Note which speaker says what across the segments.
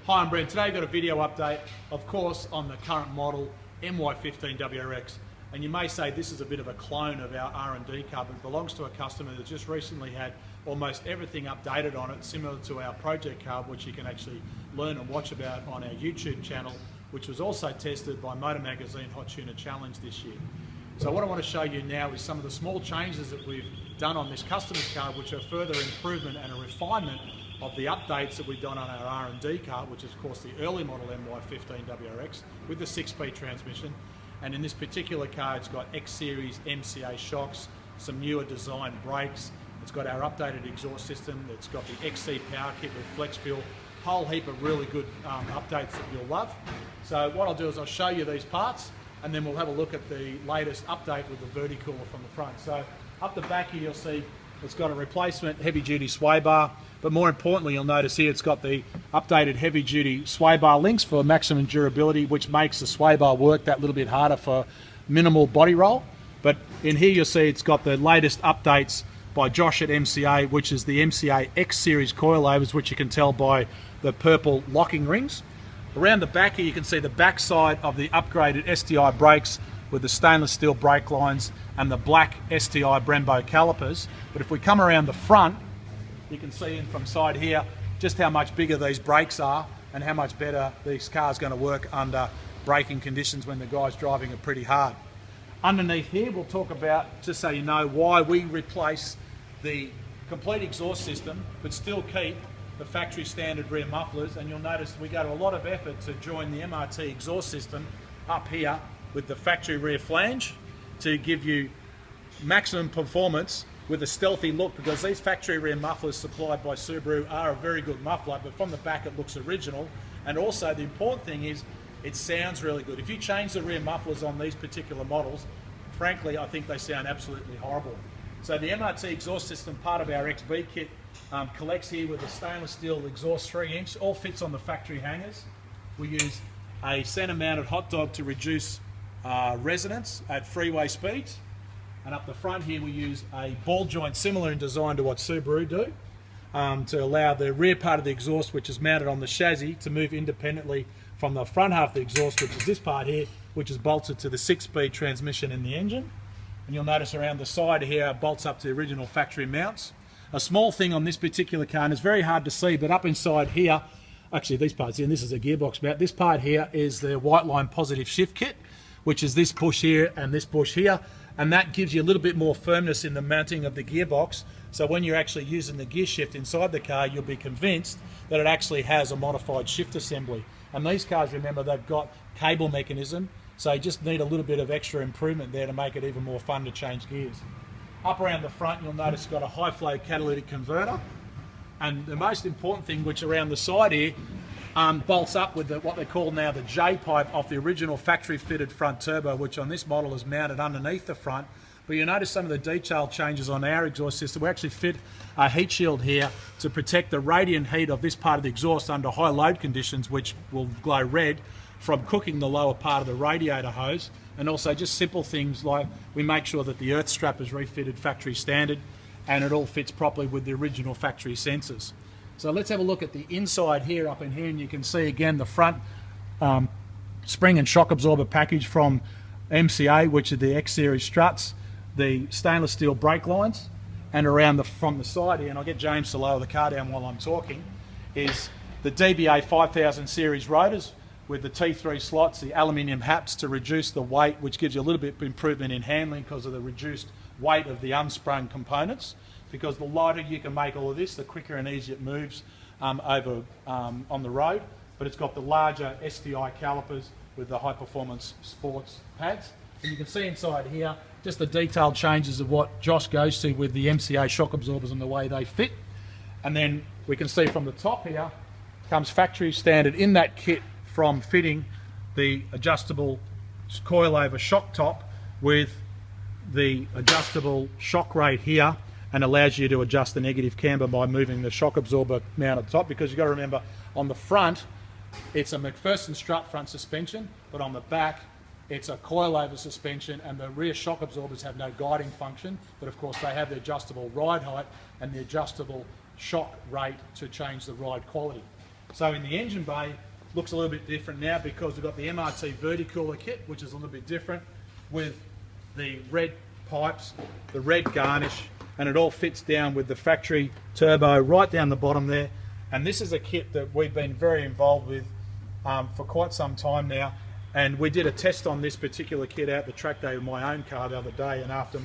Speaker 1: Hi, I'm Brent. Today I've got a video update, of course, on the current model MY15 WRX. And you may say this is a bit of a clone of our R&D car, but it belongs to a customer that just recently had almost everything updated on it, similar to our project car, which you can actually learn and watch about on our YouTube channel, which was also tested by Motor Magazine Hot Tuner Challenge this year. So what I want to show you now is some of the small changes that we've done on this customer's car, which are further improvement and a refinement of the updates that we've done on our R&D car, which is of course the early model MY15 WRX with the 6-speed transmission. And in this particular car, it's got X-Series MCA shocks, some newer design brakes, it's got our updated exhaust system, it's got the XC power kit with flex fuel, whole heap of really good updates that you'll love. So what I'll do is I'll show you these parts, and then we'll have a look at the latest update with the verticooler from the front. So up the back here you'll see it's got a replacement heavy duty sway bar, but more importantly you'll notice here it's got the updated heavy duty sway bar links for maximum durability, which makes the sway bar work that little bit harder for minimal body roll. But in here you'll see it's got the latest updates by Josh at MCA, which is the MCA X Series coilovers, which you can tell by the purple locking rings. Around the back here you can see the back side of the upgraded STI brakes with the stainless steel brake lines and the black STI Brembo calipers. But if we come around the front, you can see in from side here just how much bigger these brakes are and how much better this car is going to work under braking conditions when the guy's driving it pretty hard. Underneath here we'll talk about, just so you know, why we replace the complete exhaust system but still keep the factory standard rear mufflers. And you'll notice we go to a lot of effort to join the MRT exhaust system up here with the factory rear flange to give you maximum performance with a stealthy look, because these factory rear mufflers supplied by Subaru are a very good muffler, but from the back it looks original. And also the important thing is it sounds really good. If you change the rear mufflers on these particular models, frankly I think they sound absolutely horrible. So the MRT exhaust system, part of our XB kit, collects here with a stainless steel exhaust 3-inch, all fits on the factory hangers. We use a centre mounted hot dog to reduce resonance at freeway speeds. And up the front here we use a ball joint similar in design to what Subaru do, to allow the rear part of the exhaust, which is mounted on the chassis, to move independently from the front half of the exhaust, which is this part here, which is bolted to the 6-speed transmission in the engine. And you'll notice around the side here it bolts up to the original factory mounts. A small thing on this particular car, and it's very hard to see, but up inside here, actually these parts here, and this is a gearbox mount, this part here is the White Line positive shift kit, which is this push here and this push here, and that gives you a little bit more firmness in the mounting of the gearbox. So when you're actually using the gear shift inside the car, you'll be convinced that it actually has a modified shift assembly. And these cars, remember, they've got cable mechanism, so you just need a little bit of extra improvement there to make it even more fun to change gears. Up around the front you'll notice it's got a high flow catalytic converter, and the most important thing, which around the side here bolts up with what they call now the J-pipe off the original factory fitted front turbo, which on this model is mounted underneath the front. But you notice some of the detail changes on our exhaust system. We actually fit a heat shield here to protect the radiant heat of this part of the exhaust under high load conditions, which will glow red, from cooking the lower part of the radiator hose. And also just simple things like we make sure that the earth strap is refitted factory standard and it all fits properly with the original factory sensors. So let's have a look at the inside here, up in here, and you can see again the front spring and shock absorber package from MCA, which are the X-Series struts, the stainless steel brake lines, and around from the side here, and I'll get James to lower the car down while I'm talking, is the DBA 5000 series rotors with the T3 slots, the aluminium haps to reduce the weight, which gives you a little bit of improvement in handling because of the reduced weight of the unsprung components. Because the lighter you can make all of this, the quicker and easier it moves on the road. But it's got the larger STI calipers with the high performance sports pads. And you can see inside here just the detailed changes of what Josh goes to with the MCA shock absorbers and the way they fit. And then we can see from the top here comes factory standard in that kit from fitting the adjustable coilover shock top with the adjustable shock rate here, and allows you to adjust the negative camber by moving the shock absorber mount at the top. Because you've got to remember, on the front it's a McPherson strut front suspension, but on the back it's a coilover suspension, and the rear shock absorbers have no guiding function, but of course they have the adjustable ride height and the adjustable shock rate to change the ride quality. So in the engine bay, looks a little bit different now because we've got the MRT Verticooler kit, which is a little bit different, with the red pipes, the red garnish, and it all fits down with the factory turbo right down the bottom there. And this is a kit that we've been very involved with for quite some time now. And we did a test on this particular kit out the track day with my own car the other day, and after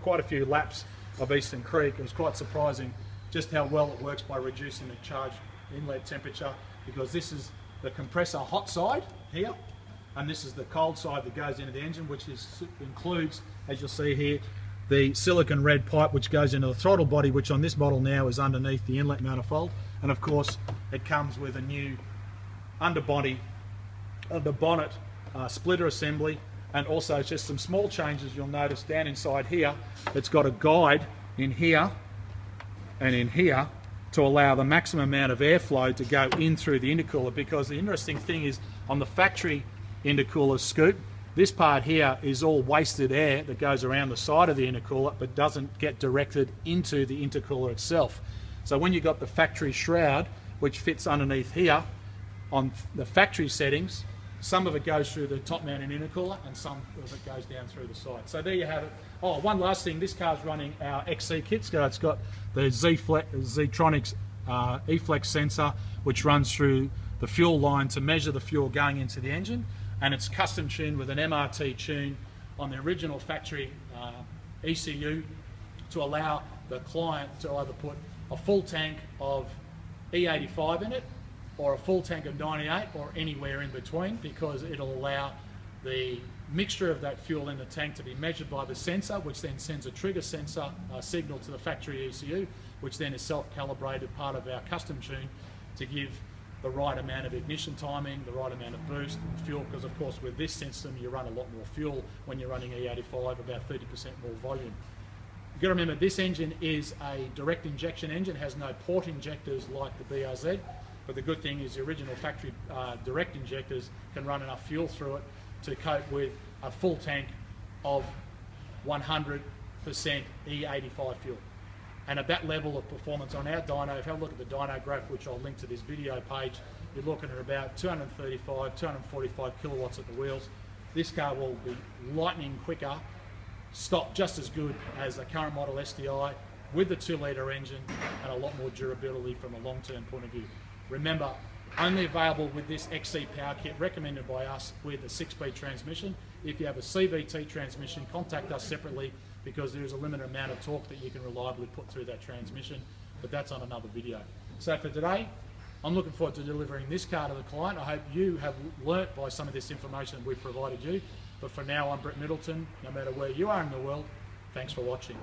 Speaker 1: quite a few laps of Eastern Creek, it was quite surprising just how well it works by reducing the charge inlet temperature, because this is the compressor hot side here, and this is the cold side that goes into the engine, which includes, as you'll see here, the silicon red pipe which goes into the throttle body, which on this model now is underneath the inlet manifold. And of course it comes with a new underbody of the bonnet splitter assembly, and also just some small changes you'll notice down inside here. It's got a guide in here and in here to allow the maximum amount of airflow to go in through the intercooler, because the interesting thing is on the factory intercooler scoop, this part here is all wasted air that goes around the side of the intercooler but doesn't get directed into the intercooler itself. So when you've got the factory shroud, which fits underneath here, on the factory settings, some of it goes through the top mounting intercooler and some of it goes down through the side. So there you have it. Oh, one last thing, this car's running our XC kit. So it's got the Z-Tronics E-Flex sensor, which runs through the fuel line to measure the fuel going into the engine, and it's custom tuned with an MRT tune on the original factory ECU to allow the client to either put a full tank of E85 in it, or a full tank of 98, or anywhere in between, because it'll allow the mixture of that fuel in the tank to be measured by the sensor, which then sends a trigger sensor signal to the factory ECU, which then is self-calibrated, part of our custom tune, to give the right amount of ignition timing, the right amount of boost and fuel, because of course with this system you run a lot more fuel when you're running E85, about 30% more volume. You've got to remember, this engine is a direct injection engine, has no port injectors like the BRZ, but the good thing is the original factory direct injectors can run enough fuel through it to cope with a full tank of 100% E85 fuel. And at that level of performance on our dyno, if you have a look at the dyno graph, which I'll link to this video page, you're looking at about 235, 245 kilowatts at the wheels. This car will be lightning quicker, stop just as good as the current model STI with the 2-litre engine, and a lot more durability from a long-term point of view. Remember, only available with this XC power kit, recommended by us, with a 6-speed transmission. If you have a CVT transmission, contact us separately, because there is a limited amount of torque that you can reliably put through that transmission, but that's on another video. So for today, I'm looking forward to delivering this car to the client. I hope you have learnt by some of this information we've provided you. But for now, I'm Brett Middleton. No matter where you are in the world, thanks for watching.